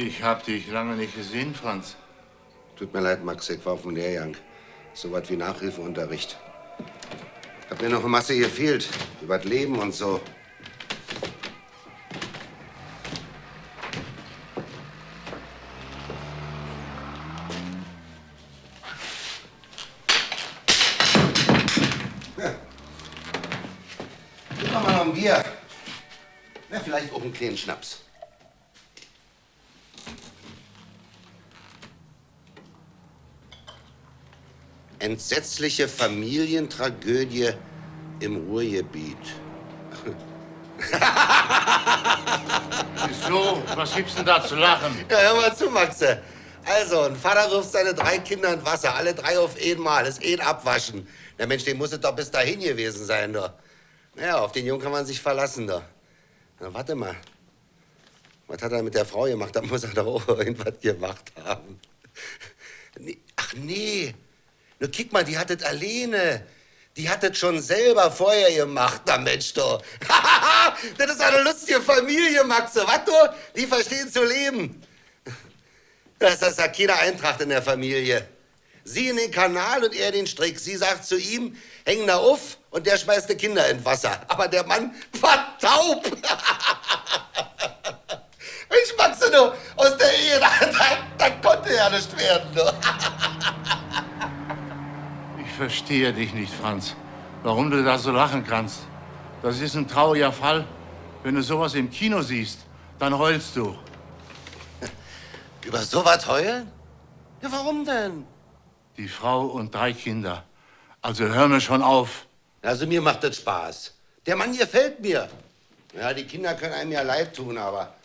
Ich hab dich lange nicht gesehen, Franz. Tut mir leid, Max, ich war auf dem Lehrgang. So was wie Nachhilfeunterricht. Hat mir noch eine Masse gefehlt. Über das Leben und so. Gib doch mal noch ein Bier. Na, vielleicht auch einen kleinen Schnaps. Entsetzliche Familientragödie im Ruhrgebiet. Wieso? Was gibt's denn da zu lachen? Ja, hör mal zu, Maxe. Also, ein Vater wirft seine 3 Kinder in Wasser, alle 3 auf einmal. Das ist abwaschen. Der Mensch, den muss es doch bis dahin gewesen sein, doch. Naja, auf den Jungen kann man sich verlassen, doch. Na, warte mal. Was hat er mit der Frau gemacht? Da muss er doch auch irgendwas gemacht haben. Nee, ach nee. Nur kick mal, die hat das alleine. Die hat das schon selber vorher gemacht, na Mensch, doch. Das ist eine lustige Familie, Maxe. Was, du? Die verstehen zu leben. Das ist ja keine Eintracht in der Familie. Sie in den Kanal und er den Strick. Sie sagt zu ihm, häng da auf und der schmeißt die Kinder in Wasser. Aber der Mann war taub. Mensch, Maxe, du, aus der Ehe, da konnte ja nicht werden, du. Ich verstehe dich nicht, Franz. Warum du da so lachen kannst. Das ist ein trauriger Fall. Wenn du sowas im Kino siehst, dann heulst du. Über sowas heulen? Ja, warum denn? Die Frau und 3 Kinder. Also hör mir schon auf. Also mir macht das Spaß. Der Mann gefällt mir. Ja, die Kinder können einem ja leid tun, aber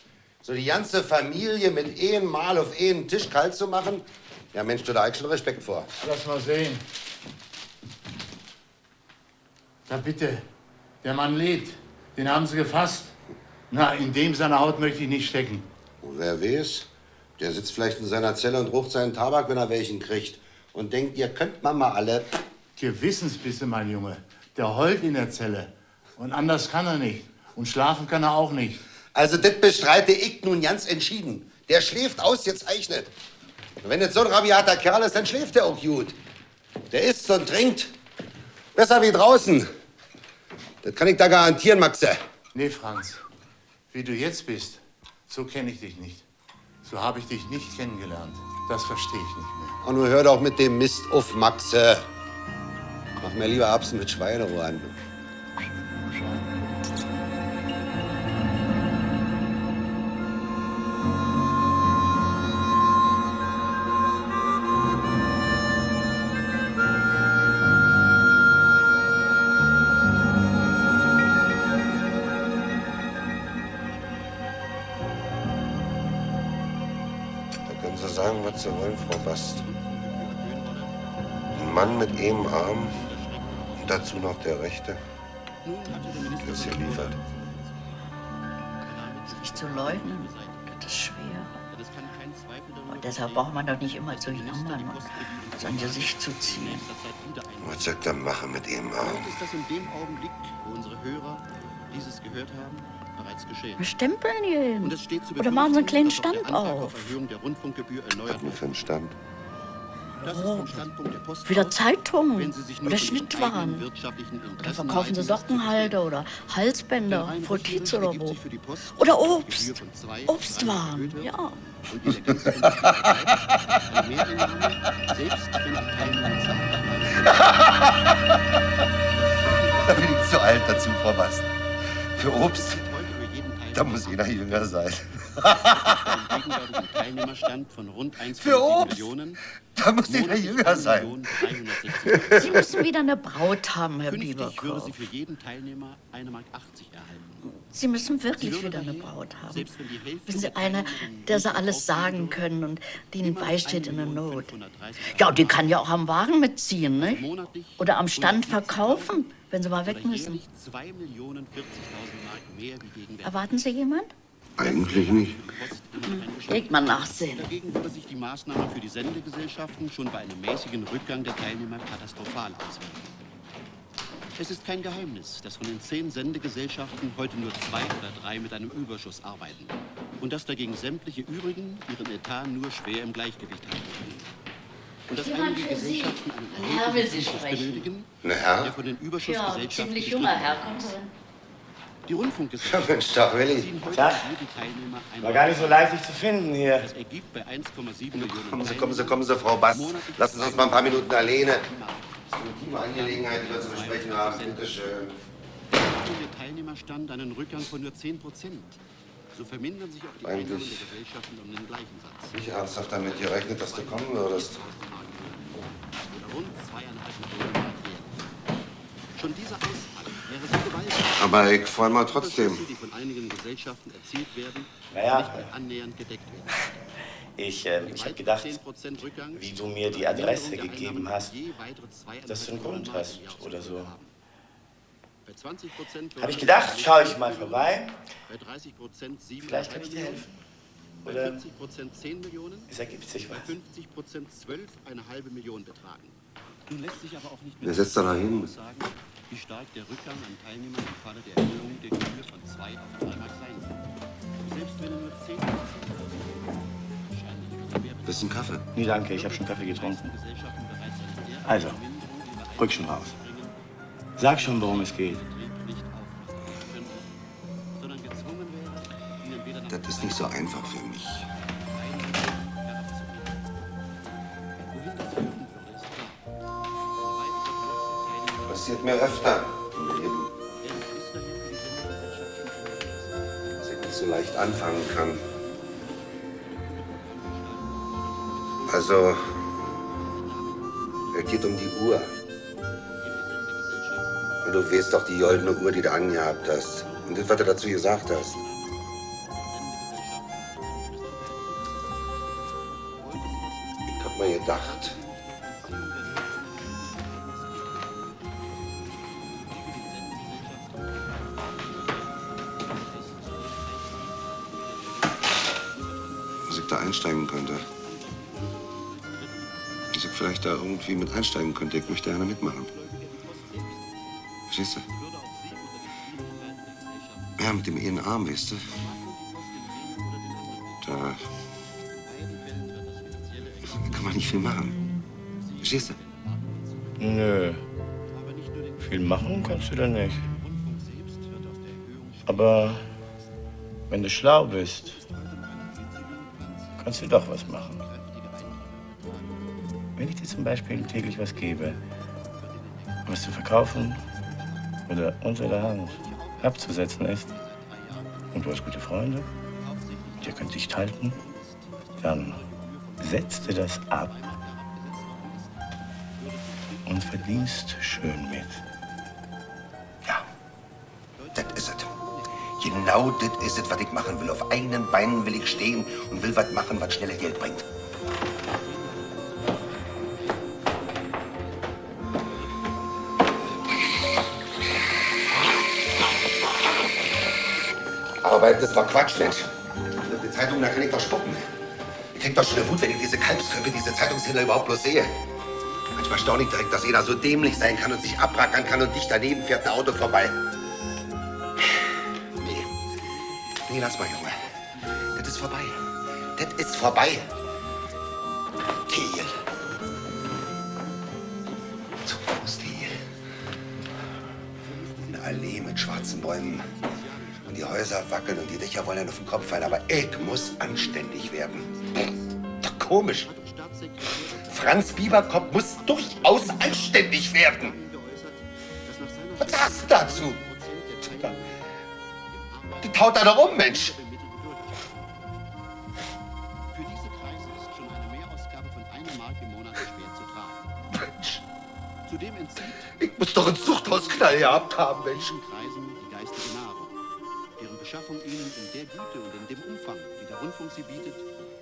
so die ganze Familie mit Mal auf einen Tisch kalt zu machen, ja Mensch, da hab ich schon Respekt vor. Lass mal sehen. Na bitte, der Mann lebt. Den haben sie gefasst. Na, in dem seiner Haut möchte ich nicht stecken. Wer weiß, der sitzt vielleicht in seiner Zelle und raucht seinen Tabak, wenn er welchen kriegt. Und denkt, ihr könnt mal alle. Gewissensbisse, mein Junge. Der heult in der Zelle. Und anders kann er nicht. Und schlafen kann er auch nicht. Also das bestreite ich nun ganz entschieden. Der schläft ausgezeichnet. Und wenn das so ein rabiater Kerl ist, dann schläft er auch gut. Der isst und trinkt. Besser wie draußen. Das kann ich da garantieren, Maxe. Nee, Franz. Wie du jetzt bist, so kenne ich dich nicht. So habe ich dich nicht kennengelernt. Das verstehe ich nicht mehr. Und nun hör doch mit dem Mist auf, Maxe. Mach mir lieber Erbsen mit Schweinerohren. Sagen, was Sie wollen, Frau Bast. Ein Mann mit einem Arm und dazu noch der rechte. Das ist geliefert. Sich zu leugnen, das ist schwer. Und deshalb braucht man doch nicht immer zu jammern und sein Gesicht zu ziehen. Was soll ich dann machen mit einem Arm? Ist das in dem Augenblick, wo unsere Hörer dieses gehört haben, bereits geschehen? Wir stempeln ihn hin. Und es steht zu Oder machen so einen kleinen dass auch der Stand Antrag auf. Erhöhung der Rundfunkgebühr erneuert Was denn für ein Stand? Das ist vom Standpunkt der Post Wieder aus, Zeitungen wenn Sie sich nur oder zu Ihren Schnittwaren. eigenen wirtschaftlichen Oder Interessen verkaufen sie ereignen, Sockenhalter oder Halsbänder, Denn rein Fotiz rechnerisch oder ergibt wo. sich für die Post Oder die Obst. Gebühr von 2 Obstwaren, erhöht wird ja. Und in der ganzen Bundesrepublik eine Mehreinnahme, selbst wenn die Teilnehmer Da bin ich zu alt dazu, Frau Bast. Für Obst, da muss jeder jünger sein. gegenwärtigen Teilnehmerstand von rund 1,7 Für Obst? Millionen. Da muss jeder jünger sein. Sie müssen wieder eine Braut haben, Herr Künftig würde Bieberkopf. sie für jeden Teilnehmer 1,80 Mark erhalten. Sie müssen Sie wirklich würde wieder eine daher, Braut haben. selbst wenn die Hälfte Wissen Sie, der einer, Teilnehmerinnen der sie nicht alles aufnehmen sagen würde, können und die ihnen immer beisteht in der 1.530.000 Not. Ja, und die kann ja auch am Wagen mitziehen, ne? monatlich Oder am Stand 170.000 verkaufen, wenn sie mal weg oder müssen. jährlich 2.040.000 Mark mehr wie gegenwärtig. Erwarten Sie jemand? Eigentlich nicht. Geht mal nachsehen. Dagegen würde sich die Maßnahme für die Sendegesellschaften schon bei einem mäßigen Rückgang der Teilnehmer katastrophal auswirken. Es ist kein Geheimnis, dass von den 10 Sendegesellschaften heute nur 2 oder 3 mit einem Überschuss arbeiten. Und dass dagegen sämtliche übrigen ihren Etat nur schwer im Gleichgewicht halten können. Und dass einige Gesellschaften einen erheblichen Zuschuss benötigen, der von den Überschussgesellschaften ziemlich junger Herr, kommt rein. Die Rundfunkgesellschaften Mensch, doch, Willi. ziehen heute Tja, jeden Teilnehmer war gar nicht so leicht, dich zu finden hier. Das ergibt bei 1,7 Millionen Kommen Sie, Frau Bass. Lassen Sie uns mal ein paar Minuten alleine. Das ist eine intime Angelegenheit, die wir zu besprechen haben. Bitte schön. Der Teilnehmerstand einen Rückgang von nur 10%. So vermindern sich auch die Einnahmen der Gesellschaften um den gleichen Satz. Nicht ernsthaft damit gerechnet, dass du kommen würdest. Oder rund 2,5 Millionen Mark jährlich. Schon dieser Ausfall wäre so gewaltig, Aber ich freue mich dass trotzdem. die von einigen Gesellschaften erzielt werden, Naja. nicht mehr annähernd gedeckt werden. Ich habe gedacht, 10% Rückgang wie du mir die Adresse Verminderung der gegeben Einnahmen hast, je weitere 2,5 dass du einen Grund Millionen Mark hast im Jahr oder zu so. haben. Bei 20% Habe ich gedacht, schaue ich mal vorbei. Bei 30% 7,5 Vielleicht kann ich dir helfen. Bei Oder 40% 10 Millionen. es ergibt sich Bei was. 50% 12,5 Millionen betragen. Nun lässt sich aber auch nicht Wer setzt da noch hin? genau sagen, wie stark der Rückgang an Teilnehmern im Falle der Erhöhung der Gebühr von 2 auf 3 Mark sein wird. Selbst wenn er nur 10% wahrscheinlich wird er mehr Willst du einen Kaffee? Nee, danke, ich habe schon Kaffee getrunken. Gesellschaften bereits eine derartige Also, Minderung ihrer rück schon raus. Sag schon, worum es geht. Betrieb nicht aufrechterhalten könnte, sondern gezwungen wäre, ihnen weder nach Das ist nicht so einfach für mich. wohin das führen würde, ist klar. Dabei ist auch noch der Teilnehmer Passiert mir öfter im Leben, es ist daher für die Sendergesellschaften dass ich nicht so leicht anfangen kann. Also, es geht um die Uhr. Und du weißt doch die goldene Uhr, die du angehabt hast. Und das, was du dazu gesagt hast. Ich hab mir gedacht, dass ich da einsteigen könnte. Dass ich vielleicht da irgendwie mit einsteigen könnte. Ich möchte gerne mitmachen. Verstehst du? Ja, mit dem einen Arm, weißt du? Da kann man nicht viel machen. Verstehst du? Nö. Viel machen kannst du da nicht. Aber wenn du schlau bist, kannst du doch was machen. Wenn ich dir zum Beispiel täglich was gebe, was zu verkaufen oder unter der Hand abzusetzen ist, und du hast gute Freunde, und ihr könnt dicht halten, dann setzt du das ab und verdienst schön mit. Ja, das ist es. Genau das ist es, was ich machen will. Auf eigenen Beinen will ich stehen und will was machen, was schnelles Geld bringt. Aber das war Quatsch, Mensch. Die Zeitung, da kann ich doch spucken. Ich krieg doch schon eine Wut, wenn ich diese Kalbsköpfe, diese Zeitungshändler überhaupt bloß sehe. Manchmal staune ich direkt, dass jeder so dämlich sein kann und sich abrackern kann und dicht daneben fährt ein Auto vorbei. Nee, lass mal, Junge. Das ist vorbei. Das ist vorbei. Thiel. Zu Fuß, Thiel. Eine Allee mit schwarzen Bäumen. Und die Häuser wackeln und die Dächer wollen dann auf den Kopf fallen. Aber ich muss anständig werden. Doch komisch. Franz Bieberkopf muss durchaus anständig werden. Was sagst du dazu? Du taut da doch um, Mensch. Für diese Kreise ist schon eine Mehrausgabe von 1 Mark im Monat schwer zu tragen. Mensch, Zudem entzieht ich muss doch ein Zuchthausknall gehabt haben, Mensch. diesen Kreisen die geistige Nahrung, deren Beschaffung ihnen in der Güte und in dem Umfang, wie der Rundfunk sie bietet,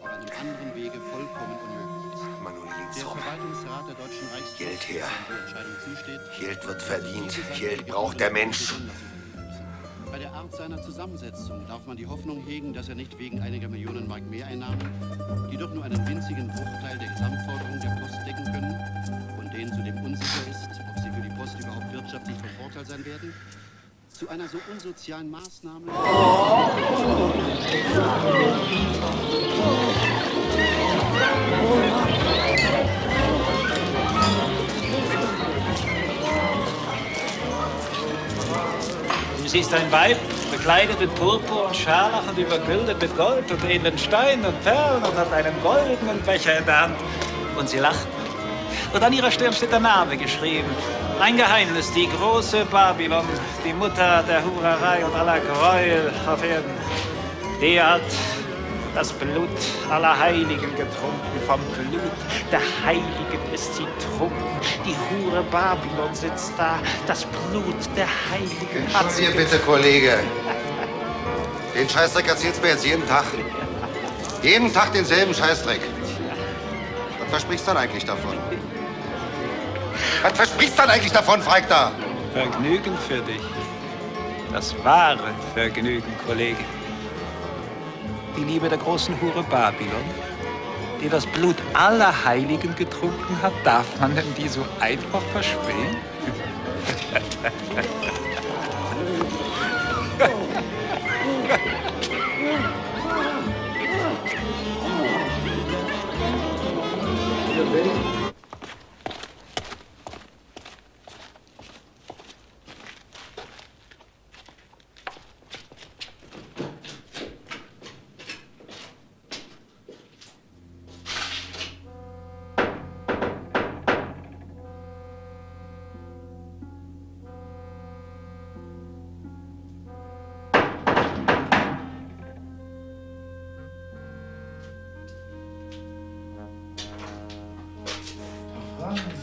auf einem anderen Wege vollkommen unmöglich ist. Manuel Der Linzrum. Verwaltungsrat der Deutschen Reichspost, Geld her. dessen die Entscheidung zusteht, Geld wird verdient. Geld braucht der Mensch. Bei der Art seiner Zusammensetzung darf man die Hoffnung hegen, dass er nicht wegen einiger Millionen Mark Mehreinnahmen, die doch nur einen winzigen Bruchteil der Gesamtforderung der Post decken können und denen zudem unsicher ist, ob sie für die Post überhaupt wirtschaftlich von Vorteil sein werden, Zu einer so unsozialen Maßnahme... Du siehst ein Weib, bekleidet mit Purpur und Scharlach und übergüldet mit Gold und edlen Steinen und Perlen und hat einen goldenen Becher in der Hand. Und sie lacht. Und an ihrer Stirn steht der Name geschrieben. Ein Geheimnis, die große Babylon, die Mutter der Hurerei und aller Gräuel auf Erden. Die hat das Blut aller Heiligen getrunken. Vom Blut der Heiligen ist sie trunken. Die Hure Babylon sitzt da. Das Blut der Heiligen hat sie Entschuldige bitte, Kollege. Den Scheißdreck erzählst du mir jetzt jeden Tag. Jeden Tag denselben Scheißdreck. Was versprichst du dann eigentlich davon? Was versprichst du dann eigentlich davon, frag da? Vergnügen für dich. Das wahre Vergnügen, Kollege. Die Liebe der großen Hure Babylon, die das Blut aller Heiligen getrunken hat, darf man denn die so einfach verspähen?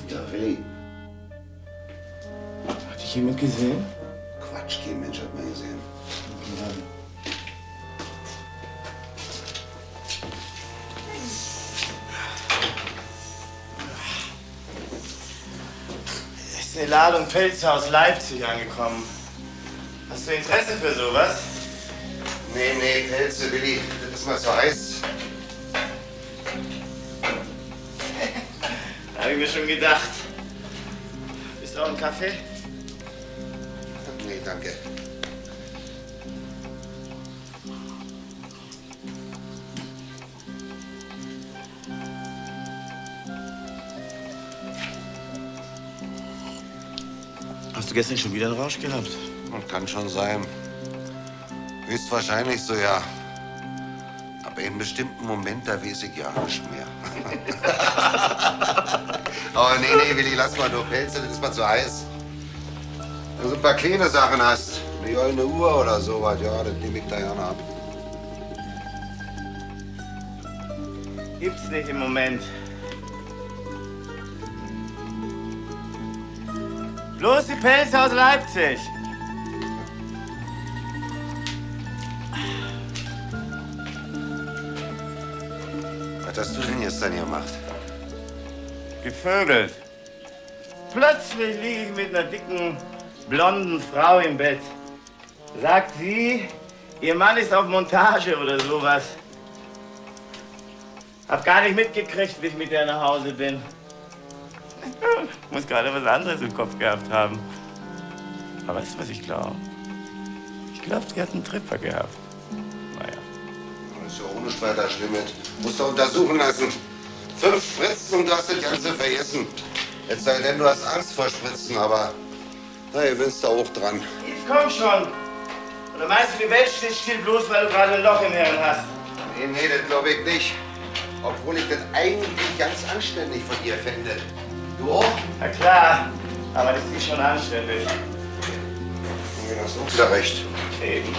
Ja, Willi. Hat dich jemand gesehen? Quatsch, kein Mensch hat mal gesehen. Ist eine Ladung Pelze aus Leipzig angekommen. Hast du Interesse für sowas? Nee, Pelze, Willi, das ist mal zu heiß. Habe ich mir schon gedacht. Ist auch ein Kaffee? Nee, danke. Hast du gestern schon wieder einen Rausch gehabt? Kann schon sein. Höchstwahrscheinlich so, ja. Aber in bestimmten Moment, da weiß ich ja nicht mehr. Aber nee, Willi, lass mal doch Pelze, das ist mal zu heiß. Wenn du so ein paar kleine Sachen hast, eine goldene Uhr oder sowas, ja, das nehme ich da gerne ab. Gibt's nicht im Moment. Bloß die Pelze aus Leipzig. Was hast du denn gestern gemacht? Gevögelt. Plötzlich liege ich mit einer dicken, blonden Frau im Bett. Sagt sie, ihr Mann ist auf Montage oder sowas. Hab gar nicht mitgekriegt, wie ich mit der nach Hause bin. Muss gerade was anderes im Kopf gehabt haben. Aber weißt du, was ich glaube? Ich glaube, sie hat einen Tripper gehabt. Naja. Das ist ja auch nicht weiter schlimm. Musst du untersuchen lassen. 5 Spritzen und du hast das Ganze vergessen. Es sei denn, du hast Angst vor Spritzen, aber na, ihr willst da auch dran. Jetzt komm schon. Oder meinst du, die Welt steht still bloß, weil du gerade ein Loch im Hirn hast? Nee, das glaube ich nicht. Obwohl ich das eigentlich ganz anständig von dir fände. Du auch? Na klar, aber das ist schon anständig. Nee, das ist auch wieder recht. Eben.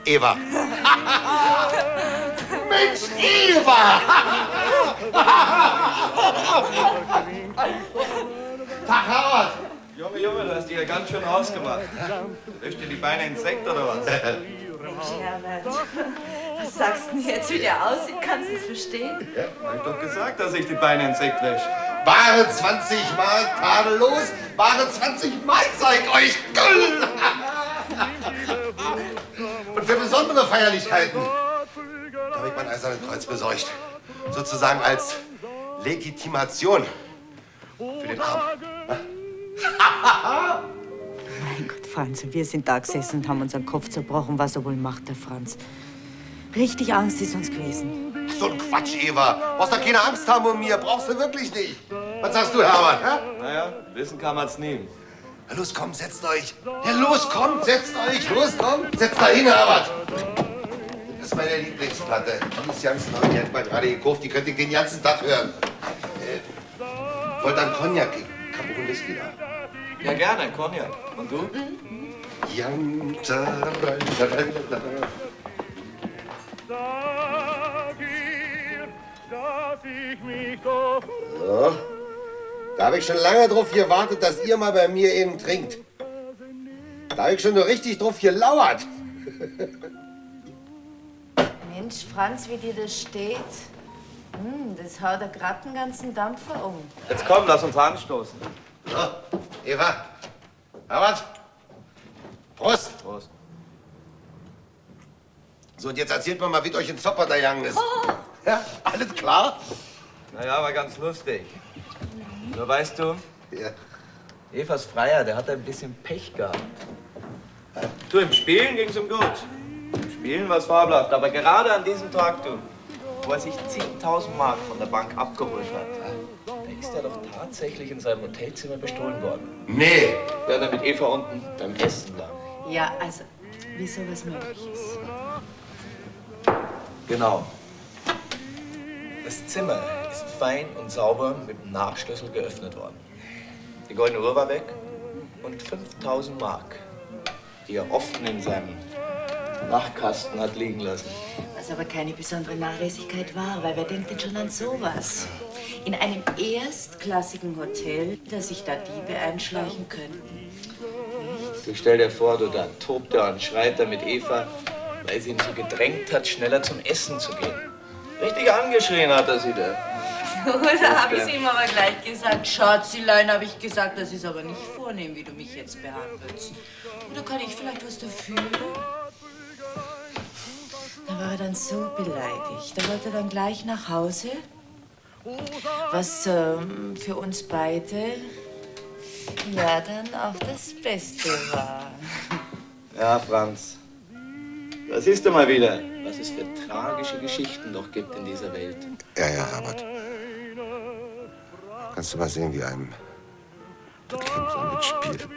Eva. Mensch, Eva! Tag, Howard! Junge, du hast dich ja ganz schön ausgemacht. Löscht dir die Beine ins Sekt oder was? Herbert, was sagst du denn jetzt, wie der aussieht? Kannst du es verstehen? Ja, hab ich doch gesagt, dass ich die Beine ins Sekt wäsche. Bare 20 Mark, tadellos. Bare 20 Mark, zeig euch. Und für besondere Feierlichkeiten habe ich mein Eisernes Kreuz besorgt. Sozusagen als Legitimation für den Arm. Mein Gott, Franz, wir sind da gesessen und haben unseren Kopf zerbrochen. Was er wohl macht, der Franz. Richtig Angst ist uns gewesen. So ein Quatsch, Eva. Brauchst doch keine Angst haben um mir. Brauchst du wirklich nicht. Was sagst du, Herbert? Hä? Naja, wissen kann man's nie. Na los, komm, setzt euch. Ja, los, kommt, setzt euch. Los, komm. Setzt da hin, Herbert. Das ist meine Lieblingsplatte. Die ist ganz neu. Die hat man gerade gekauft. Die könnte ich den ganzen Tag hören. Wollt ihr einen Cognac? Ich hab auch einen Whisky da. Ja, gerne, Cognac. Und du? So. Da habe ich schon lange drauf gewartet, dass ihr mal bei mir eben trinkt. Da habe ich schon noch richtig drauf gelauert. Mensch, Franz, wie dir das steht. Das haut ja gerade den ganzen Dampfer um. Jetzt komm, lass uns anstoßen. So, Eva. Herbert. Prost. Prost. So, und jetzt erzählt mir mal, wie euch in Zopper da gegangen ist. Ja, alles klar? Naja, war ganz lustig. Nur weißt du, Ja. Evas Freier, der hat ein bisschen Pech gehabt. Du, im Spielen ging's ihm gut. Im Spielen war's fabelhaft. Aber gerade an diesem Tag, du, wo er sich 10.000 Mark von der Bank abgeholt hat, da ist er doch tatsächlich in seinem Hotelzimmer bestohlen worden. Nee. Während er mit Eva unten beim Essen lag. Ja, also, wie sowas möglich ist. Genau. Das Zimmer ist fein und sauber mit dem Nachschlüssel geöffnet worden. Die goldene Uhr war weg und 5.000 Mark, die er offen in seinem Nachtkasten hat liegen lassen. Was aber keine besondere Nachlässigkeit war, weil wer denkt denn schon an sowas? In einem erstklassigen Hotel, dass sich da Diebe einschleichen könnten. Du stell dir vor, du, da tobt er und schreit er mit Eva, weil sie ihn so gedrängt hat, schneller zum Essen zu gehen. Richtig angeschrien hat er sie da. Da habe ich ihm aber gleich gesagt, Schatzilein, habe ich gesagt, das ist aber nicht vornehm, wie du mich jetzt behandelst. Oder kann ich vielleicht was dafür? Da war er dann so beleidigt. Da wollte er dann gleich nach Hause, was für uns beide ja dann auch das Beste war. Ja, Franz. Da siehst du mal wieder, was es für tragische Geschichten doch gibt in dieser Welt. Ja, Herbert. Kannst du mal sehen, wie einem das Leben so mitspielt.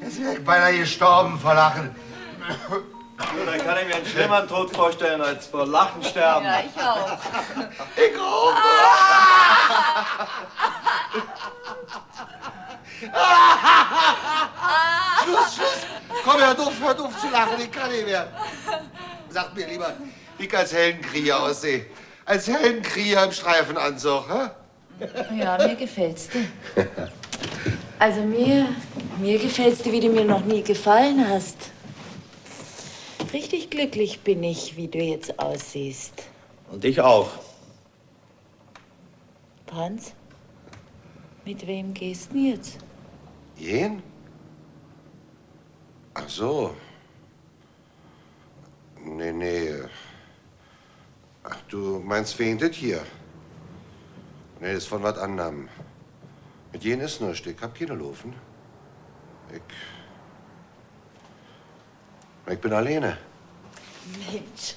Jetzt wäre ich beinahe gestorben vor Lachen. Da kann ich mir einen schlimmeren Tod vorstellen, als vor Lachen sterben. Ja, ich auch. Ich auch. Schluss. Komm, hört auf zu lachen, ich kann nicht mehr. Sagt mir lieber, wie ich als Heldenkrieger aussehe. Als Heldenkrieger im Streifenanzug, hä? Ja, mir gefällt's dir. Also mir gefällt's dir, wie du mir noch nie gefallen hast. Richtig glücklich bin ich, wie du jetzt aussiehst. Und ich auch. Franz, mit wem gehst du jetzt? Jen? Ach so. Nee. Ach, du meinst wegen das hier? Nee, das ist von was anderem. Mit Jen ist nichts. Ich hab keine Laufen. Ich bin alleine. Mensch,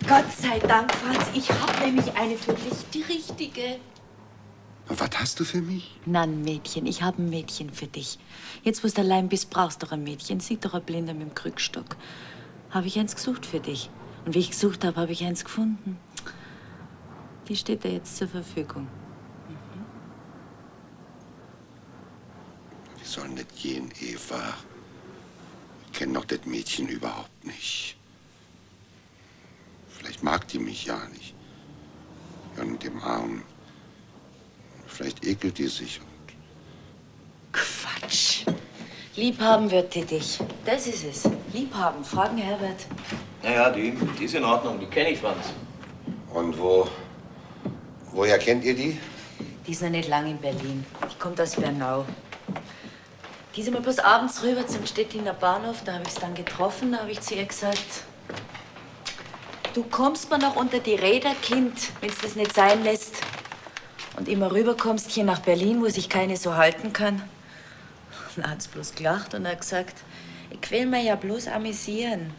Gott sei Dank, Franz, ich hab nämlich eine für dich, die richtige. Und was hast du für mich? Na, ein Mädchen, ich hab ein Mädchen für dich. Jetzt, wo du allein bist, brauchst du doch ein Mädchen. Sieht doch ein Blinder mit dem Krückstock. Habe ich eins gesucht für dich. Und wie ich gesucht habe, habe ich eins gefunden. Die steht dir jetzt zur Verfügung. Wie soll das gehen, Eva? Ich kenne doch das Mädchen überhaupt nicht. Vielleicht mag die mich ja nicht. Ja, mit dem Arm. Vielleicht ekelt die sich. Quatsch. Liebhaben wird die dich. Das ist es. Liebhaben. Fragen Herbert. Naja, die ist in Ordnung, die kenne ich, Franz. Und woher kennt ihr die? Die ist noch nicht lang in Berlin. Die kommt aus Bernau. Die ist immer bloß abends rüber zum Stettiner Bahnhof. Da habe ich sie dann getroffen. Da habe ich zu ihr gesagt, du kommst mir noch unter die Räder, Kind, wenn es das nicht sein lässt. Und immer rüberkommst hier nach Berlin, wo sich keine so halten kann. Dann hat sie bloß gelacht und hat gesagt, ich will mir ja bloß amüsieren.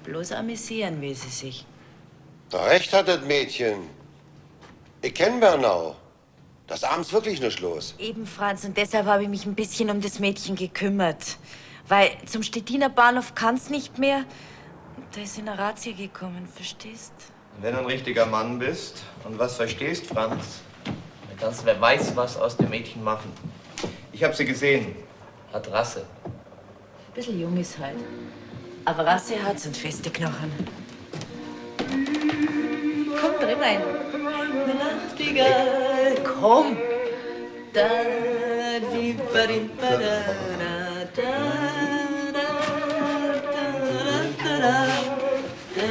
Bloß amüsieren will sie sich. Da recht hat das Mädchen. Ich kenne Bernau. Das ist abends wirklich nicht los. Eben, Franz, und deshalb habe ich mich ein bisschen um das Mädchen gekümmert. Weil zum Stettiner Bahnhof kann's nicht mehr. Da ist in eine Razzia gekommen, verstehst? Wenn du ein richtiger Mann bist und was verstehst, Franz, dann kannst du wer weiß was aus dem Mädchen machen. Ich habe sie gesehen. Hat Rasse. Ein bisschen jung ist halt. Aber Rasse hat's und feste Knochen. Komm, dreh rein. Nachtigall, komm. Da, di, ba, di, ba, da, da, da, da, da, da,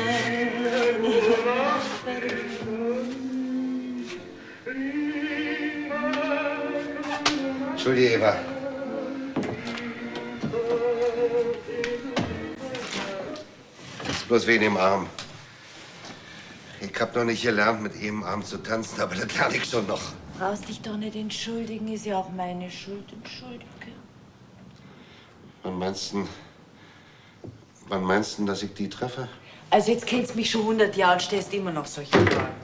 Entschuldige, Eva. Das ist bloß wegen dem Arm. Ich hab noch nicht gelernt, mit ihm am Arm zu tanzen, aber das lerne ich schon noch. Brauchst dich doch nicht entschuldigen, ist ja auch meine Schuld. Entschuldige. Wann meinst du, dass ich die treffe? Also jetzt kennst du mich schon 100 Jahre und stellst immer noch solche Fragen.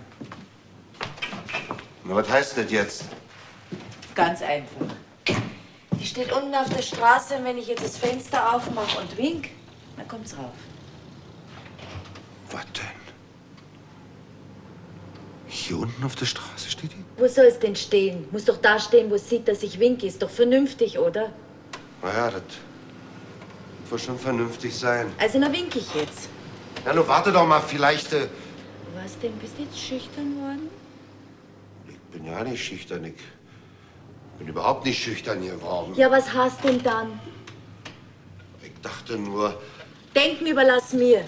Na, was heißt das jetzt? Ganz einfach. Die steht unten auf der Straße und wenn ich jetzt das Fenster aufmache und wink, dann kommt's rauf. Was denn? Hier unten auf der Straße steht die? Wo soll's denn stehen? Muss doch da stehen, wo es sieht, dass ich winke. Ist doch vernünftig, oder? Na ja, das wird schon vernünftig sein. Also na wink ich jetzt. Ja, nun warte doch mal, vielleicht... Was denn? Bist du jetzt schüchtern worden? Ich bin ja nicht schüchtern. Ich bin überhaupt nicht schüchtern geworden. Ja, was hast denn dann? Ich dachte nur... Denken überlass mir.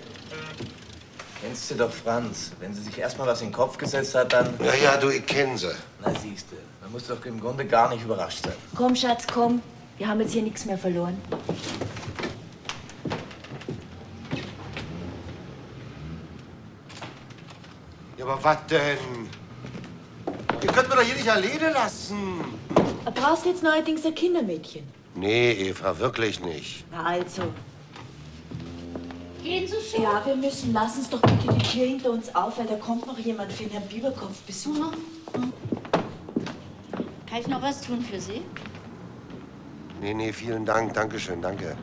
Kennst du doch Franz. Wenn sie sich erstmal was in den Kopf gesetzt hat, dann... Ja, ja, du, ich kenn sie. Na, siehst du. Man muss doch im Grunde gar nicht überrascht sein. Komm, Schatz, komm. Wir haben jetzt hier nichts mehr verloren. Ja, aber was denn? Ihr könnt mir doch hier nicht alleine lassen. Brauchst du jetzt neuerdings ein Kindermädchen? Nee, Eva, wirklich nicht. Na also. Gehen Sie schon? Ja, wir müssen. Lass uns doch bitte die Tür hinter uns auf, weil da kommt noch jemand für den Herrn Bieberkopf besuchen. Kann ich noch was tun für Sie? Nee, vielen Dank. Dankeschön, danke.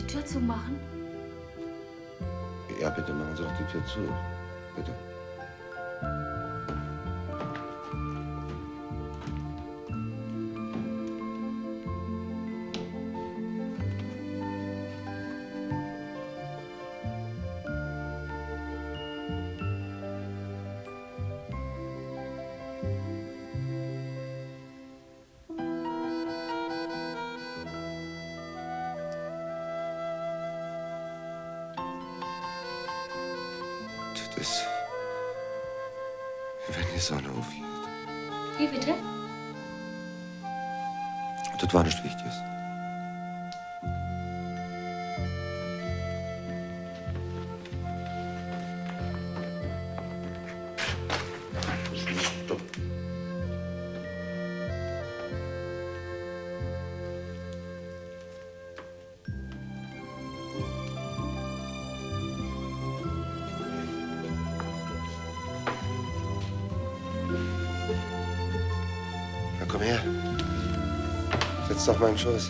Tür zumachen? Ja, bitte machen Sie doch die Tür zu. Bitte. Das ist, wenn die Sonne aufgeht. Wie bitte? Das war nicht Wichtiges. Stopp. Na, komm her. Setz doch mal in den Schoß.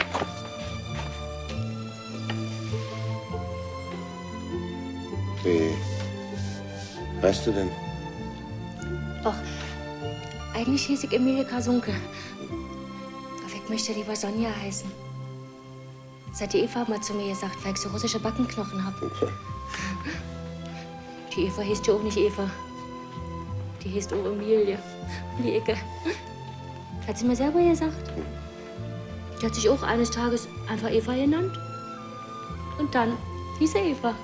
Wie weißt du denn? Ach, eigentlich hieß ich Emilie Kasunke. Aber ich möchte lieber Sonja heißen. Das hat die Eva mal zu mir gesagt, weil ich so russische Backenknochen habe. Okay. Die Eva hieß ja auch nicht Eva. Die hieß auch Emilie. Die Ecke. Hat sie mir selber gesagt. Die hat sich auch eines Tages einfach Eva genannt. Und dann hieß er Eva.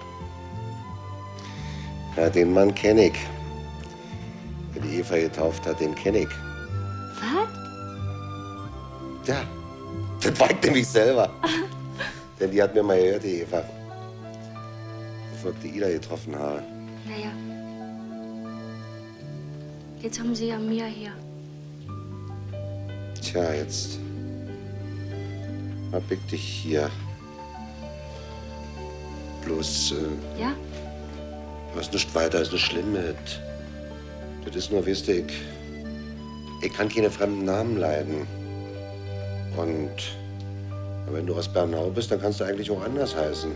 Ja, den Mann kenne ich. Der die Eva getauft hat, den kenne ich. Was? Ja, das war ich nämlich selber. Denn die hat mir mal gehört, die Eva. Bevor ich die Ida getroffen habe. Naja. Jetzt haben sie ja Mia hier. Tja, jetzt hab ich dich hier. Bloß, Ja? was nicht weiter, ist nicht schlimm mit. Das ist nur, weißt du, ich kann keine fremden Namen leiden. Und wenn du aus Bernau bist, dann kannst du eigentlich auch anders heißen.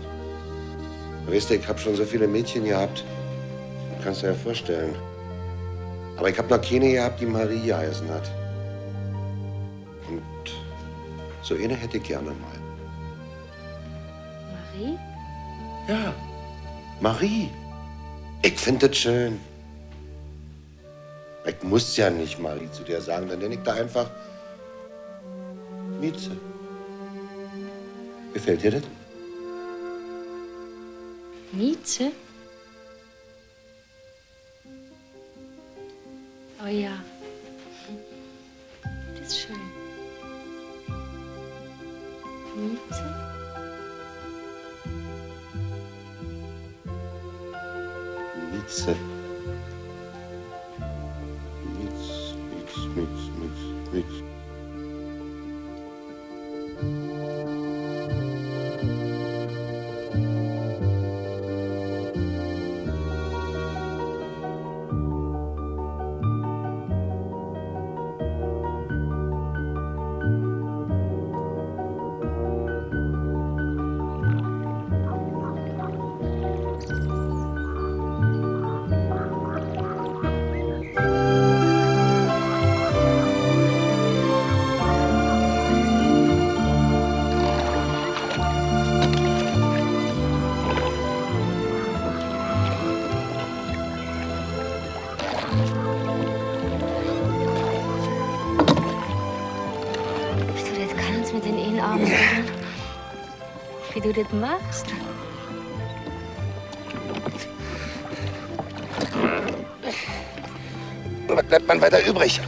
Weißt du, ich hab schon so viele Mädchen gehabt. Das kannst du dir ja vorstellen. Aber ich hab noch keine gehabt, die Marie geheißen hat. Und so eine hätte ich gerne mal. Marie? Ja, Marie. Ich finde das schön. Ich muss ja nicht Marie zu dir sagen, dann nenne ich da einfach Mieze. Gefällt dir das? Mieze? Oh ja. Das ist schön. Mieze? Mieze. Miez. Mit den einen Arm rühren. Wie du das machst. Was bleibt man weiter übrig?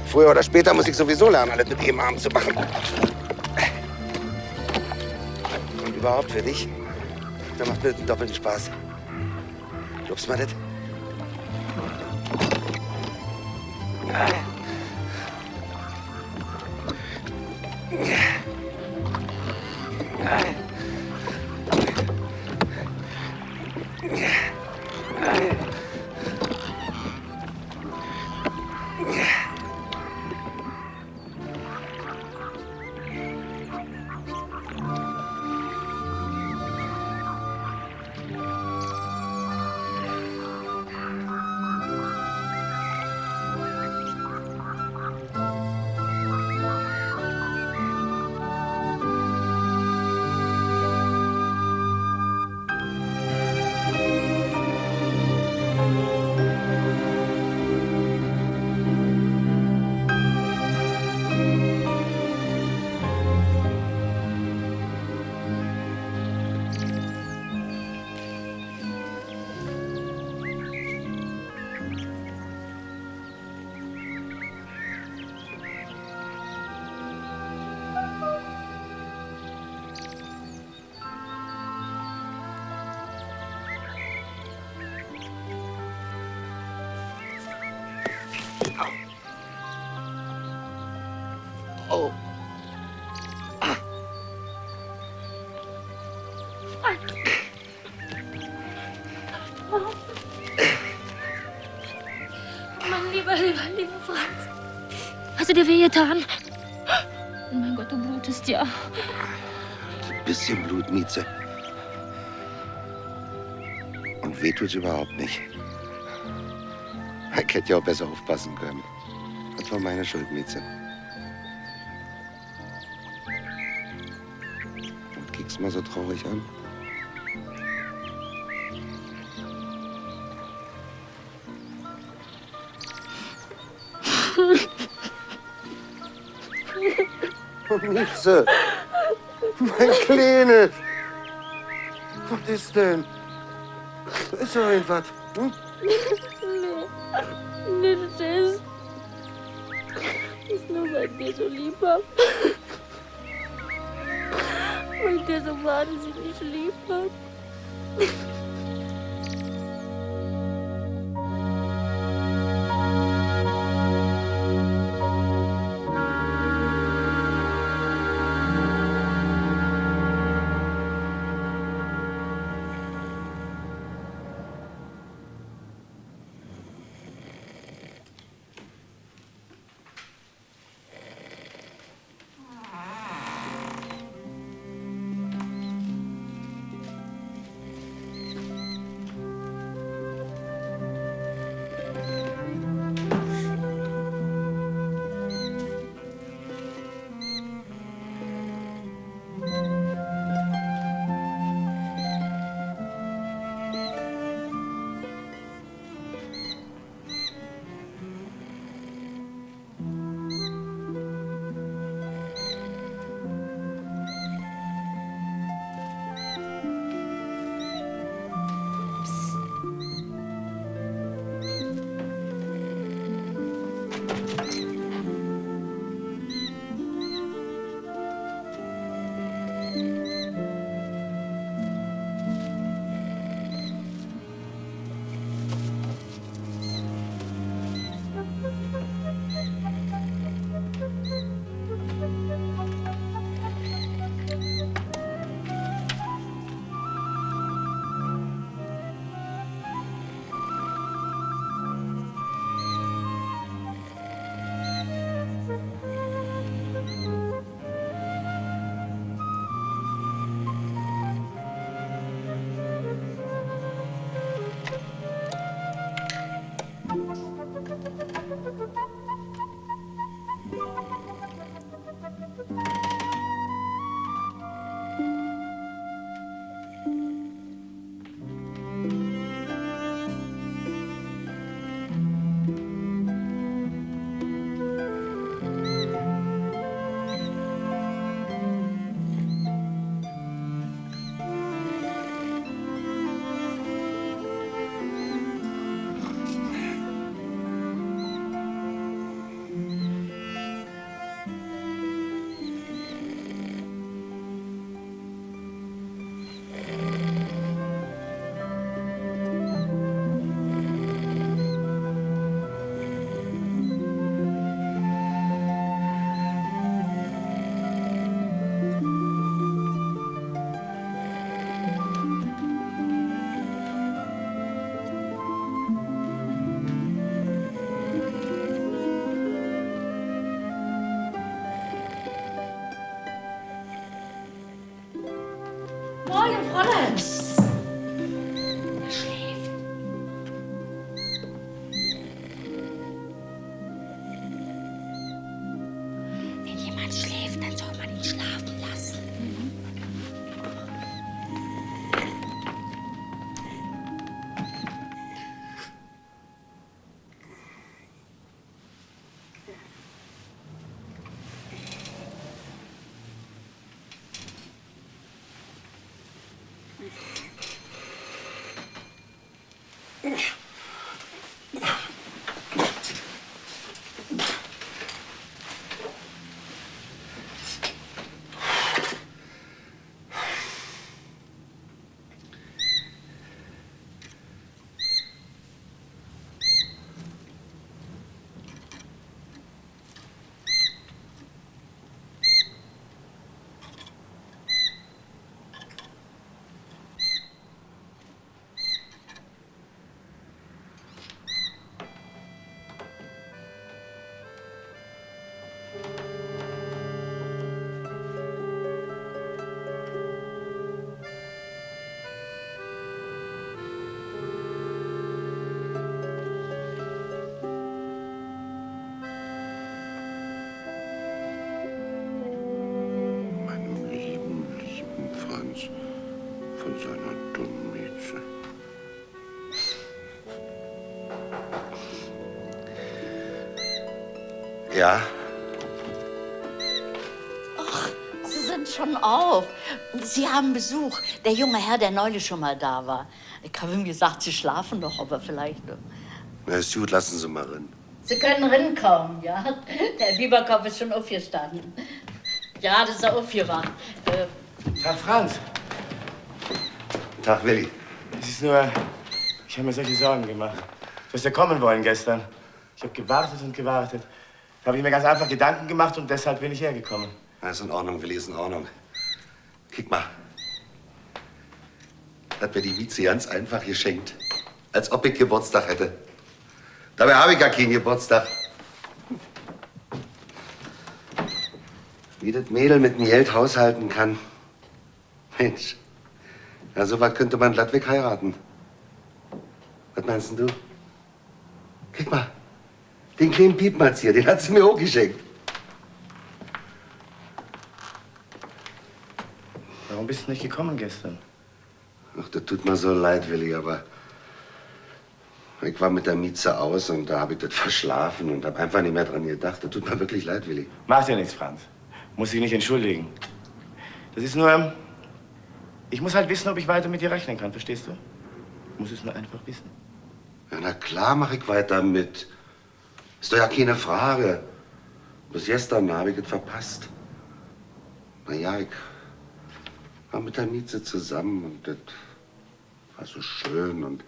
Früher oder später muss ich sowieso lernen, alles mit einem Arm zu machen. Und überhaupt für dich, da macht mir das einen doppelten Spaß. Glaubst du mal das? Oh. Mein lieber Franz. Hast du dir wehgetan? Oh mein Gott, du blutest ja. Ein bisschen Blut, Mieze. Und weh tut's überhaupt nicht. Ich hätte ja auch besser aufpassen können. Das war meine Schuld, Mieze. Und kickst mal so traurig an? Oh, Mieze. Mein Kleines. Was ist denn? Ist doch irgendwas. Hm? Nee, das ist nur, weil ich dir so lieb hab. Weil ich dir so wahnsinnig lieb hab. Morgen, Fräulein. Er schläft. Wenn jemand schläft, dann soll man ihn schlafen lassen. und seiner dummen Mieze. Ja? Ach, Sie sind schon auf. Sie haben Besuch. Der junge Herr, der neulich schon mal da war. Ich habe ihm gesagt, Sie schlafen doch, aber vielleicht... Na, ist gut, lassen Sie mal rein. Sie können rinkommen, ja? Der Biberkopf ist schon aufgestanden. Gerade ist er aufgewacht. Tag, Franz. Tag, Willi. Es ist nur, ich habe mir solche Sorgen gemacht. Du hast ja kommen wollen gestern. Ich habe gewartet und gewartet. Da habe ich mir ganz einfach Gedanken gemacht und deshalb bin ich hergekommen. Na, ist in Ordnung, Willi, ist in Ordnung. Kick mal. Hat mir die Mieze ganz einfach geschenkt. Als ob ich Geburtstag hätte. Dabei habe ich gar keinen Geburtstag. Wie das Mädel mit dem Geld haushalten kann. Mensch, ja, so was könnte man glattweg heiraten. Was meinst denn du? Guck mal, den kleinen Piepmatz hier, den hat sie mir auch geschenkt. Warum bist du nicht gekommen gestern? Ach, das tut mir so leid, Willi, aber ich war mit der Mieze aus und da habe ich das verschlafen und habe einfach nicht mehr dran gedacht. Das tut mir wirklich leid, Willi. Macht ja nichts, Franz. Muss dich nicht entschuldigen. Das ist nur, ich muss halt wissen, ob ich weiter mit dir rechnen kann, verstehst du? Ich muss es nur einfach wissen. Ja, na klar mache ich weiter mit. Ist doch ja keine Frage. Bis gestern habe ich es verpasst. Na ja, ich war mit der Mieze zusammen und das war so schön und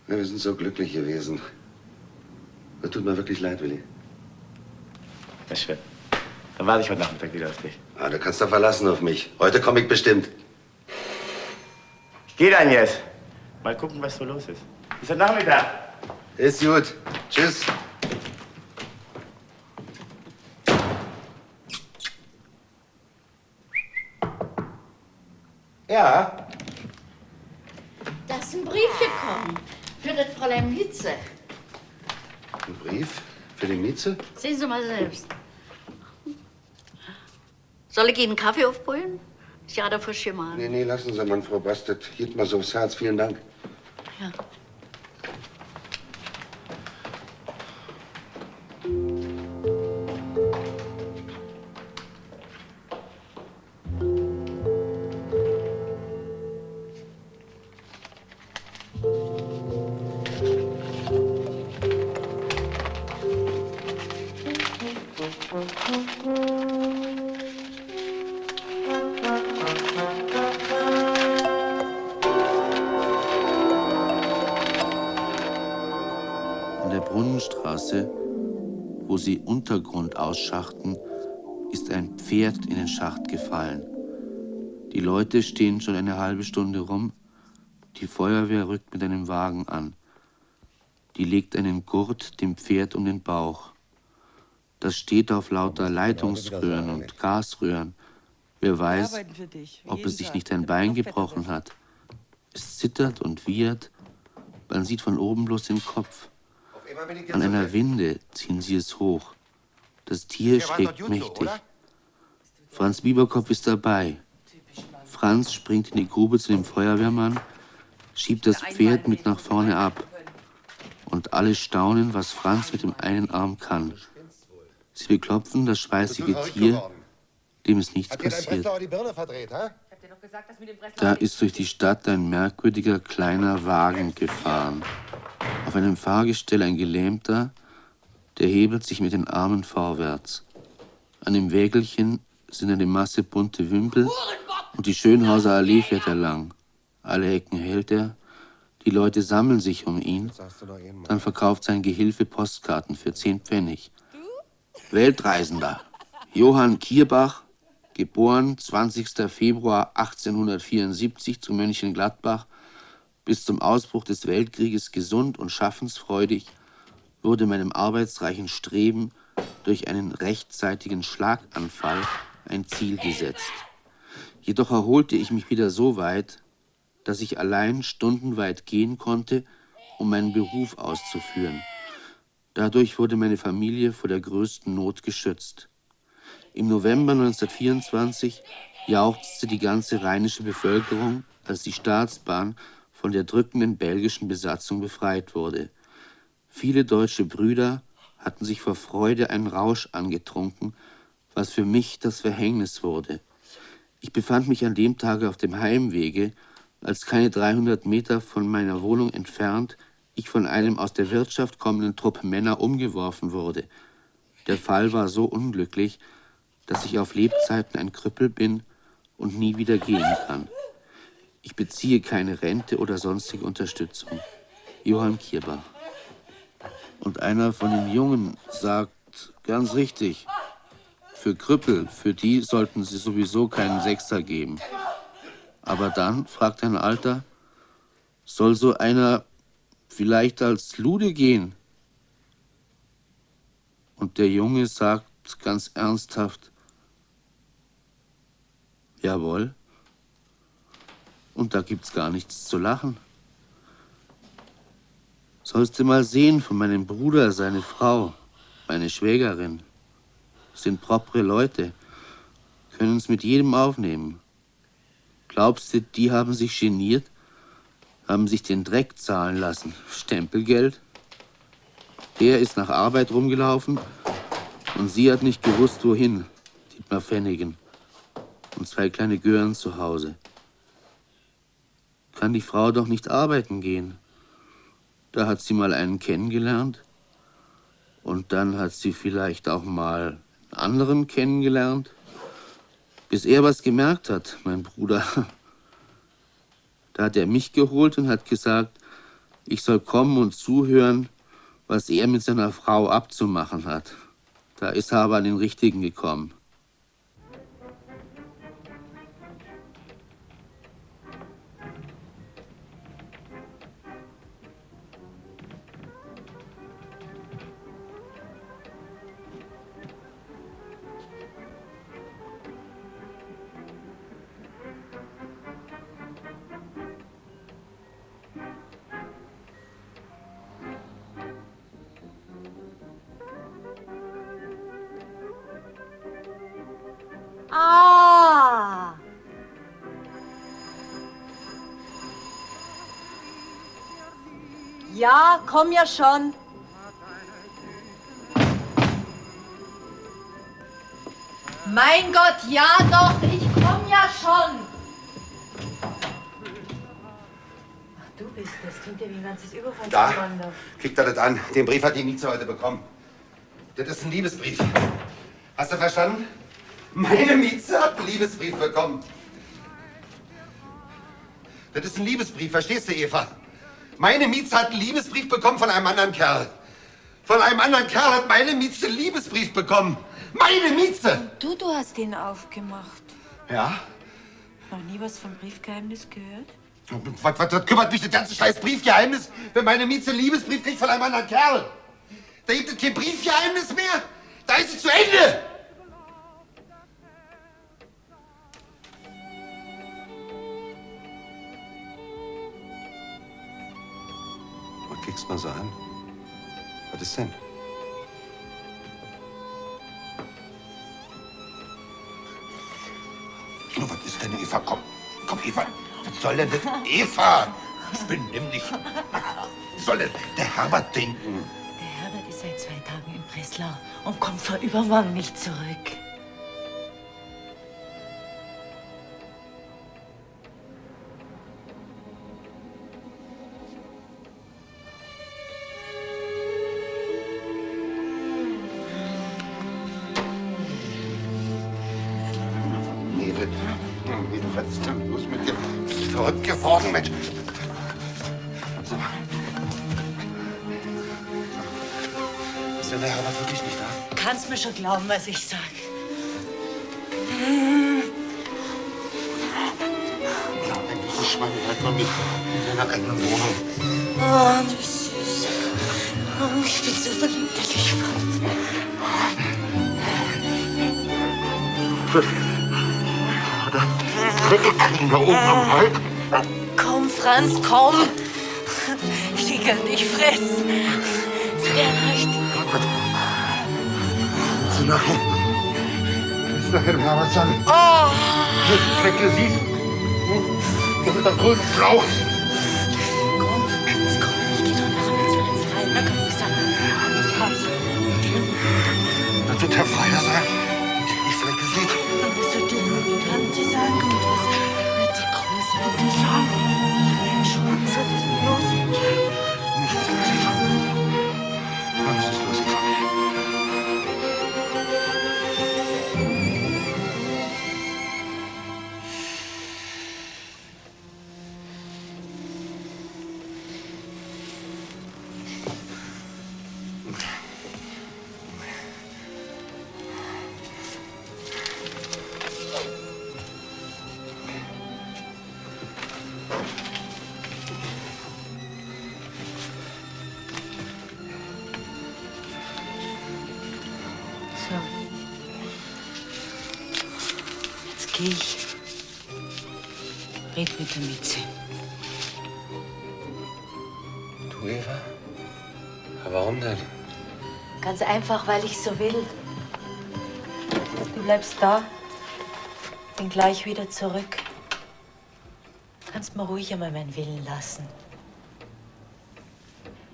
ja, wir sind so glücklich gewesen. Das tut mir wirklich leid, Willi. Das ist schön. Dann warte ich heute Nachmittag wieder auf dich. Ah, du kannst doch verlassen auf mich. Heute komme ich bestimmt. Ich gehe dann jetzt. Mal gucken, was so los ist. Bis heute Nachmittag. Ist gut. Tschüss. Ja? Da ist ein Brief gekommen. Für das Fräulein Mieze. Ein Brief für die Mieze? Sehen Sie mal selbst. Soll ich Ihnen einen Kaffee aufbrühen? Ist ja dafür schon mal. Nee, lassen Sie, Mann, Frau Bastet. Geht mal so aufs Herz. Vielen Dank. Ja. In der Brunnenstraße, wo sie Untergrund ausschachten, ist ein Pferd in den Schacht gefallen. Die Leute stehen schon eine halbe Stunde rum. Die Feuerwehr rückt mit einem Wagen an. Die legt einen Gurt dem Pferd um den Bauch. Das steht auf lauter Leitungsröhren und Gasröhren. Wer weiß, ob es sich nicht ein Bein gebrochen hat. Es zittert und wiehert. Man sieht von oben bloß den Kopf. An einer Winde ziehen sie es hoch. Das Tier schlägt mächtig. Franz Bieberkopf ist dabei. Franz springt in die Grube zu dem Feuerwehrmann, schiebt das Pferd mit nach vorne ab. Und alle staunen, was Franz mit dem einen Arm kann. Sie beklopfen das schweißige Tier, dem ist nichts passiert. Da ist durch die Stadt ein merkwürdiger kleiner Wagen gefahren. Auf einem Fahrgestell ein Gelähmter, der hebelt sich mit den Armen vorwärts. An dem Wägelchen sind eine Masse bunte Wimpel und die Schönhauser Allee fährt er lang. Alle Ecken hält er, die Leute sammeln sich um ihn, dann verkauft sein Gehilfe Postkarten für 10 Pfennig. Weltreisender, Johann Kierbach, geboren 20. Februar 1874 zu Mönchengladbach, bis zum Ausbruch des Weltkrieges gesund und schaffensfreudig, wurde meinem arbeitsreichen Streben durch einen rechtzeitigen Schlaganfall ein Ziel gesetzt. Jedoch erholte ich mich wieder so weit, dass ich allein stundenweit gehen konnte, um meinen Beruf auszuführen. Dadurch wurde meine Familie vor der größten Not geschützt. Im November 1924 jauchzte die ganze rheinische Bevölkerung, als die Staatsbahn von der drückenden belgischen Besatzung befreit wurde. Viele deutsche Brüder hatten sich vor Freude einen Rausch angetrunken, was für mich das Verhängnis wurde. Ich befand mich an dem Tage auf dem Heimwege, als keine 300 Meter von meiner Wohnung entfernt ich von einem aus der Wirtschaft kommenden Trupp Männer umgeworfen wurde. Der Fall war so unglücklich, dass ich auf Lebzeiten ein Krüppel bin und nie wieder gehen kann. Ich beziehe keine Rente oder sonstige Unterstützung. Johann Kierbach. Und einer von den Jungen sagt ganz richtig, für Krüppel, für die sollten sie sowieso keinen Sechser geben. Aber dann, fragt ein Alter, soll so einer vielleicht als Lude gehen? Und der Junge sagt ganz ernsthaft, jawohl. Und da gibt's gar nichts zu lachen. Sollst du mal sehen von meinem Bruder, seine Frau, meine Schwägerin. Sind propre Leute, können es mit jedem aufnehmen. Glaubst du, die haben sich geniert? Haben sich den Dreck zahlen lassen? Stempelgeld? Der ist nach Arbeit rumgelaufen und sie hat nicht gewusst, wohin. Dietmar Pfennigen. Und 2 kleine Gören zu Hause. Kann die Frau doch nicht arbeiten gehen. Da hat sie mal einen kennengelernt. Und dann hat sie vielleicht auch mal einen anderen kennengelernt. Bis er was gemerkt hat, mein Bruder. Da hat er mich geholt und hat gesagt, ich soll kommen und zuhören, was er mit seiner Frau abzumachen hat. Da ist er aber an den Richtigen gekommen. Ah! Ja, komm ja schon. Mein Gott, ja doch, ich komm ja schon. Ach, du bist das. Klingt ja wie ein ganzes Überfall. Da, kriegt er das an. Den Brief hat die Mieze heute bekommen. Das ist ein Liebesbrief. Hast du verstanden? Meine Mieze hat einen Liebesbrief bekommen. Das ist ein Liebesbrief, verstehst du, Eva? Meine Mieze hat einen Liebesbrief bekommen von einem anderen Kerl. Von einem anderen Kerl hat meine Mieze einen Liebesbrief bekommen. Meine Mieze! Und du hast ihn aufgemacht. Ja? Noch nie was vom Briefgeheimnis gehört? Was kümmert mich das ganze scheiß Briefgeheimnis, wenn meine Mieze einen Liebesbrief kriegt von einem anderen Kerl? Da gibt es kein Briefgeheimnis mehr. Da ist es zu Ende. Was kriegst du mal so an? Was ist denn? Oh, was ist denn, Eva? Komm, Eva. Was soll denn das? Eva! Benimm dich. Was soll denn der Herbert denken? Der Herbert ist seit 2 Tagen in Breslau und kommt vor übermorgen nicht zurück. Was ist denn los mit dir? Bist du verrückt geworden, Mensch? So. Ist denn der Herbert wirklich nicht da? Kannst mir schon glauben, was ich sag. Ja, dieses Schwein bleibt mal mit in deiner eigenen Wohnung. Oh, du Süße. Oh, ich bin so verliebt, dass ich Kriegen da oben am Hals. Komm, Franz, komm. Ich kann dich fressen. Es wäre recht. Sie nachher. nachher mal was sagen. Oh! Flecke sieht. Mit der grünen Frau. Komm, ich geh doch nachher mit ins Freien. Na komm, ich sag. Ich hab's. Das wird Herr Freier sein. Ich Flecke sieht. Was soll denn nur die Tante sagen? Und was wird die Große bitte sagen? Mensch, was ist denn los? Nichts los, Eva. Nichts ist los, Eva. So. Jetzt geh ich. Red mit der Mitze. Du, Eva? Aber warum denn? Ganz einfach, weil ich so will. Du bleibst da. Bin gleich wieder zurück. Kannst mir ruhig einmal meinen Willen lassen.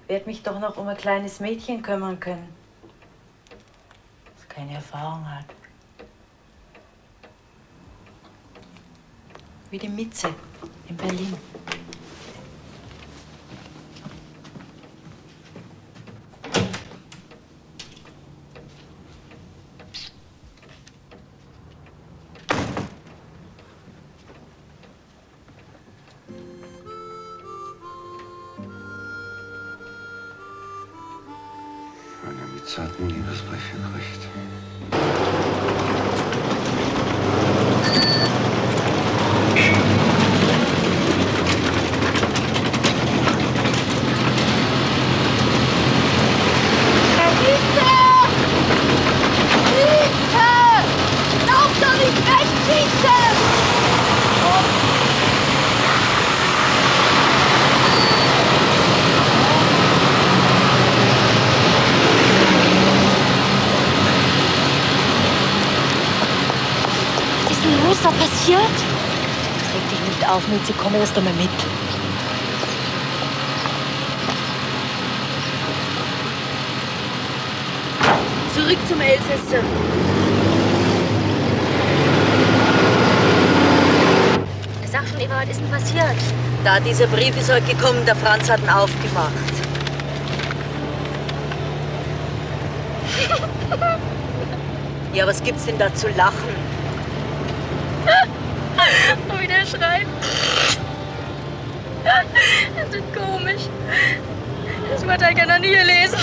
Werd mich doch noch um ein kleines Mädchen kümmern können, das keine Erfahrung hat. Wie die Mitze in Berlin. Meine Mitze hat einen Liebesbrief gekriegt. Was da passiert? Jetzt reg dich nicht auf, Mitze, komm erst einmal mit. Zurück zum Elsässer. Sag schon, Eva, was ist denn passiert? Da dieser Brief ist heute gekommen, der Franz hat ihn aufgemacht. Ja, was gibt's denn da zu lachen? Und wie der schreit. Das ist komisch. Das wird er gerne nie lesen.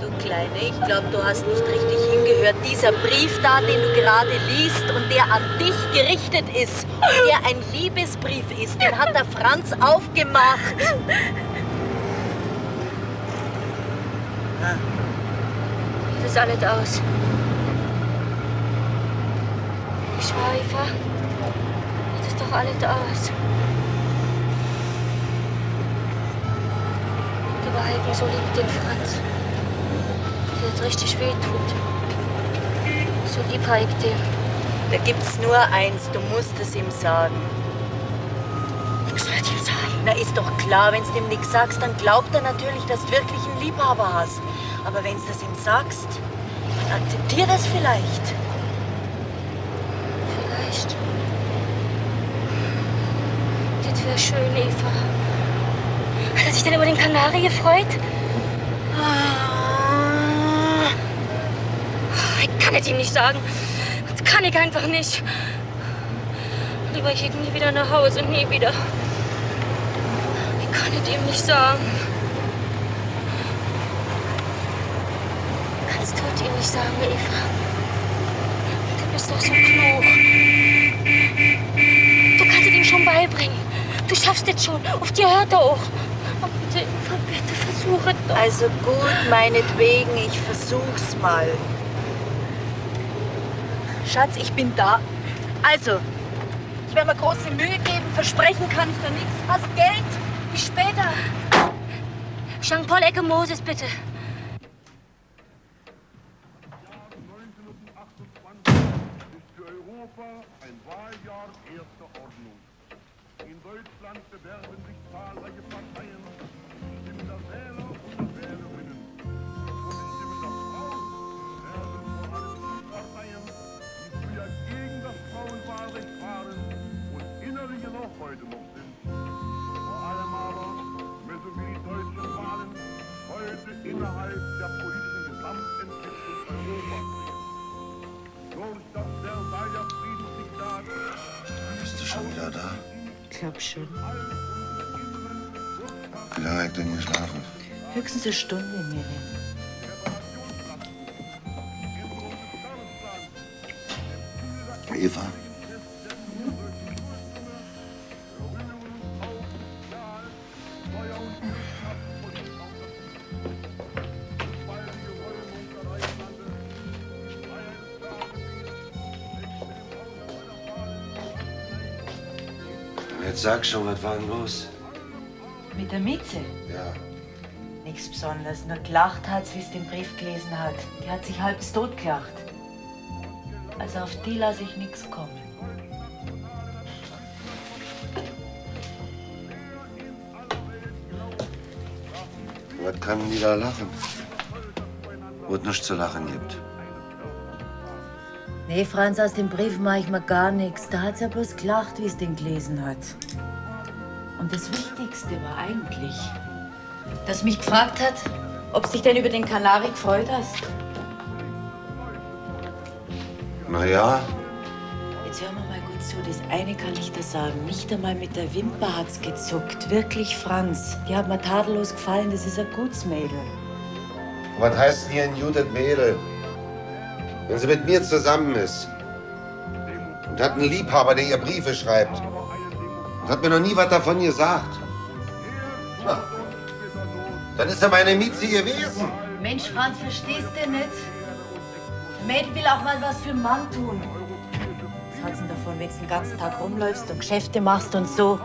Du Kleine, ich glaube, du hast nicht richtig hingehört. Dieser Brief da, den du gerade liest und der an dich gerichtet ist, der ein Liebesbrief ist, den hat der Franz aufgemacht. Das ist alles aus. Ich war Eva. Das ist doch alles aus. Du behalten so lieb den Franz. Der jetzt richtig wehtut. So lieb hab ich den. Da gibt's nur eins, du musst es ihm sagen. Was soll ich ihm sagen? Na, ist doch klar, wenn's dem nichts sagst, dann glaubt er natürlich, dass du wirklich einen Liebhaber hast. Aber wenn's das ihm sagst, dann akzeptier das vielleicht. Vielleicht. Das wäre schön, Eva. Hat er sich denn über den Kanari gefreut? Ich kann es ihm nicht sagen. Das kann ich einfach nicht. Lieber ich gehe nie wieder nach Hause, nie wieder. Ich kann es ihm nicht sagen. Kannst du es ihm nicht sagen, Eva? Du bist doch so klug. Du kannst es ihm schon beibringen. Du schaffst es schon. Auf dir hört er auch. Aber bitte, Eva, bitte versuch es doch. Also gut, meinetwegen, ich versuch's mal. Schatz, ich bin da. Also, ich werde mir große Mühe geben. Versprechen kann ich dir nichts. Hast Geld? Bis später. Jean-Paul Ecke Moses, bitte. Hannover ein Wahljahr erster Ordnung. In Deutschland bewerben sich zahlreiche Parteien um die Stimmen der Wähler und der Wählerinnen. Und die Stimmen der Frauen werden vor allem die Parteien, die früher gegen das Frauenwahlrecht waren und innerlich noch heute noch sind. Vor allem aber müssen wir die deutschen Wahlen heute innerhalb der politischen Gesamtentwicklung Europas sehen. Durch das Versailler Friedensdiktat Bist du schon wieder da? Ich glaub schon. Wie lange habt ihr denn geschlafen? Höchstens eine Stunde, Miriam. Eva? Jetzt sag schon, was war denn los? Mit der Mieze? Ja. Nichts Besonderes, nur gelacht hat, wie es den Brief gelesen hat. Die hat sich halb tot gelacht. Also auf die lasse ich nichts kommen. Was kann die da lachen? Wo es nichts zu lachen gibt. Nee, Franz, aus dem Brief mache ich mir gar nichts. Da hat sie ja bloß gelacht, wie es den gelesen hat. Und das Wichtigste war eigentlich, dass mich gefragt hat, ob du dich denn über den Kanari gefreut hast. Na ja, Jetzt hör mir mal gut zu. Das eine kann ich dir sagen. Nicht einmal mit der Wimper hat's gezuckt. Wirklich, Franz. Die hat mir tadellos gefallen. Das ist ein gutes Mädel. was heißt denn hier ein Judith Mädel? Wenn sie mit mir zusammen ist und hat einen Liebhaber, der ihr Briefe schreibt und hat mir noch nie was davon gesagt. Na, dann ist er meine Mieze gewesen. Mensch, Franz, verstehst du nicht? Ein Mädel will auch mal was für einen Mann tun. Was hat's denn davon, wenn du den ganzen Tag rumläufst und Geschäfte machst und so?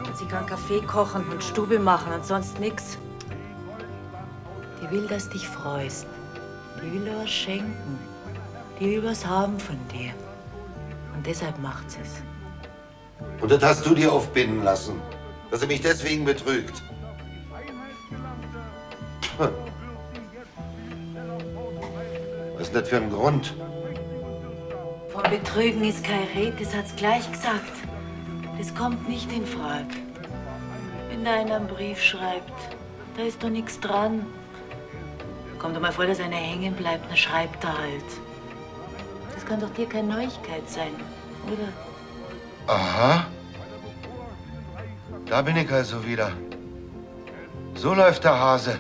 Und sie kann Kaffee kochen und Stube machen und sonst nix. Die will, dass du dich freust. Die will dir was schenken. Die will was haben von dir. Und deshalb macht sie es. Und das hast du dir aufbinden lassen, dass er mich deswegen betrügt. Hm. Was ist denn das für ein Grund? Von Betrügen ist kein Red, das hat's gleich gesagt. Das kommt nicht in Frage. Wenn da einer einen Brief schreibt, da ist doch nichts dran. Kommt doch mal vor, dass einer hängen bleibt, dann schreibt er halt. Das kann doch dir keine Neuigkeit sein, oder? Aha. Da bin ich also wieder. So läuft der Hase.